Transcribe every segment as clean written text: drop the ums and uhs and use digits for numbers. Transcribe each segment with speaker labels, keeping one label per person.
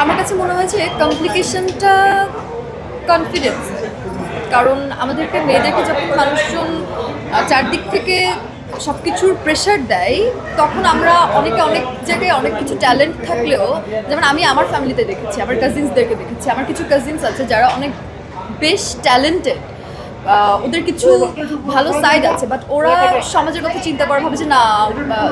Speaker 1: আমার কাছে মনে হয় যে কমপ্লিকেশনটা কনফিডেন্স। কারণ আমাদেরকে মেয়েদেরকে যখন মানুষজন চারদিক থেকে সব কিছুর প্রেশার দেয়, তখন আমরা অনেকে অনেক জায়গায় অনেক কিছু ট্যালেন্ট থাকলেও, যেমন আমি আমার ফ্যামিলিতে দেখেছি, আমার কাজিনসদেরকে দেখেছি, আমার কিছু কাজিনস আছে যারা অনেক বেশ ট্যালেন্টেড, ওদের কিছু ভালো সাইড আছে, বাট ওরা সমাজের কথা চিন্তা করে ভাবে যে না,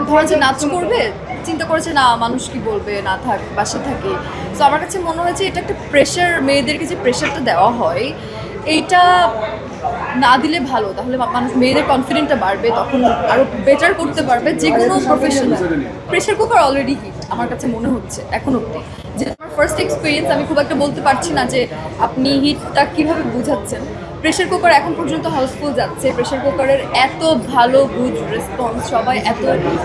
Speaker 1: ধরেন যে নাচ করবে, চিন্তা করেছে না মানুষ কি বলবে, না থাক বাসে থাকি। তো আমার কাছে মনে হয়েছে এটা একটা প্রেশার, মেয়েদেরকে যে প্রেশারটা দেওয়া হয় এইটা না দিলে ভালো। তাহলে মানুষ, মেয়েদের কনফিডেন্টটা বাড়বে, তখন আরও বেটার করতে পারবে যে কোনো profession. Pressure cooker already hit আমার কাছে মনে হচ্ছে এখন অব্দি, যে আমার ফার্স্ট এক্সপিরিয়েন্স, আমি খুব একটা বলতে পারছি না যে আপনি হিটটা কীভাবে বোঝাচ্ছেন। প্রেশার কুকার এখন পর্যন্ত হাউসফুল যাচ্ছে, প্রেশার কুকারের এত ভালো গুড রেসপন্স, সবাই এত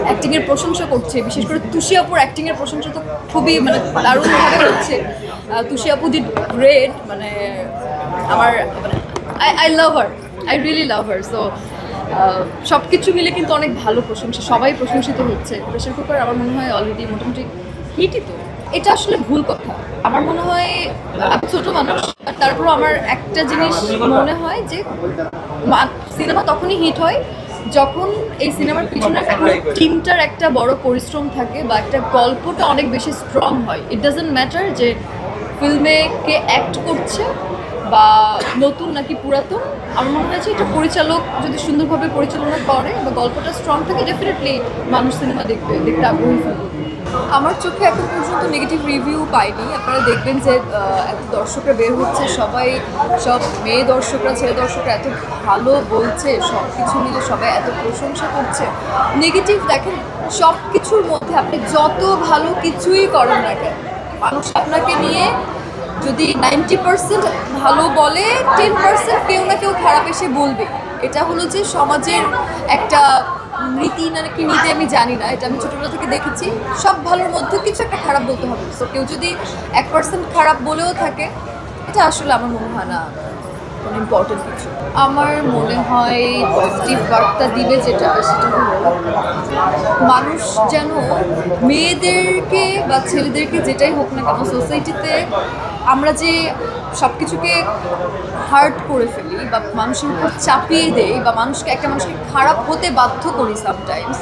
Speaker 1: অ্যাক্টিংয়ের প্রশংসা করছে, বিশেষ করে তুষি আপুর অ্যাক্টিংয়ের প্রশংসা তো খুবই মানে দারুণভাবে হচ্ছে। তুষি আপু ডিড গ্রেট, মানে আমার মানে I love her, I really love her. So সব কিছু মিলে কিন্তু অনেক ভালো প্রশংসা, সবাই প্রশংসিত হচ্ছে। প্রেশার কুকার আমার মনে হয় অলরেডি মোটামুটি হিটই তো। এটা আসলে ভুল কথা। আমার মনে হয় আমি ছোটো মানুষ, আর তারপরও আমার একটা জিনিস মনে হয় যে সিনেমা তখনই হিট হয় যখন এই সিনেমার পিছনে টিমটার একটা বড় পরিশ্রম থাকে, বা একটা গল্পটা অনেক বেশি স্ট্রং হয়। ইট ডাজন্ট ম্যাটার যে ফিল্মে কে অ্যাক্ট করছে বা নতুন নাকি পুরাতন। আমার মনে হয় যে এটা পরিচালক যদি সুন্দরভাবে পরিচালনা করে বা গল্পটা স্ট্রং থাকে, ডেফিনেটলি মানুষ সিনেমা দেখতে আগ্রহী ফেলবে। আমার চোখে এখন পর্যন্ত নেগেটিভ রিভিউ পাইনি। আপনারা দেখবেন যে এত দর্শকরা বের হচ্ছে, সবাই, সব মেয়ে দর্শকরা, ছেলে দর্শকরা এত ভালো বলছে, সব কিছু মিলে সবাই এত প্রশংসা করছে। নেগেটিভ দেখেন, সব কিছুর মধ্যে আপনি যত ভালো কিছুই করেন না কেন, মানুষ আপনাকে নিয়ে যদি 90% ভালো বলে, 10% কেউ না কেউ খারাপ এসে বলবে। এটা হলো যে সমাজের একটা নীতি নাকি নীতি আমি জানি না, এটা আমি ছোটবেলা থেকে দেখেছি। সব ভালোর মধ্যে কিছু একটা খারাপ বলতে হবে। তো কেউ যদি 1% খারাপ বলেও থাকে, এটা আসলে আমার মনে হয় না কোনো ইম্পর্টেন্ট কিছু। আমার মনে হয় পজিটিভ বার্তা দিবে যেটা, সেটা হলো মানুষ যেন মেয়েদেরকে বা ছেলেদেরকে যেটাই হোক না কেন, সোসাইটিতে আমরা যে সব কিছুকে হার্ট করে ফেলি বা মানুষের উপর চাপিয়ে দেই, বা একটা মানুষকে খারাপ হতে বাধ্য করি সামটাইমস।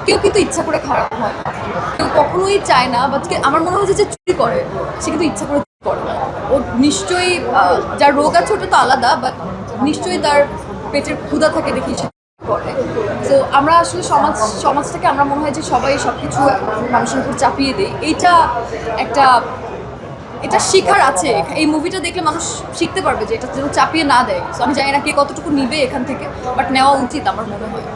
Speaker 1: কেউ কিন্তু ইচ্ছা করে খারাপ হয় না, কেউ কখনোই চায় না। বা আমার মনে হয় যে চুরি করে, সে কিন্তু ইচ্ছা করে করে না। ও নিশ্চয়ই, যার রোগ আছে ওটা তো আলাদা, বাট নিশ্চয়ই তার পেটের ক্ষুধা থাকে দেখি করে। তো আমরা আসলে সমাজটাকে আমরা মনে হয় যে সবাই সব কিছু মানুষের উপর চাপিয়ে দেয়। এটা শিখার আছে। এই মুভিটা দেখলে মানুষ শিখতে পারবে যে এটা যেন চাপিয়ে না দেয়। তো আমি জানি না কে কতটুকু নিবে এখান থেকে, বাট নেওয়া উচিত আমার মনে হয়।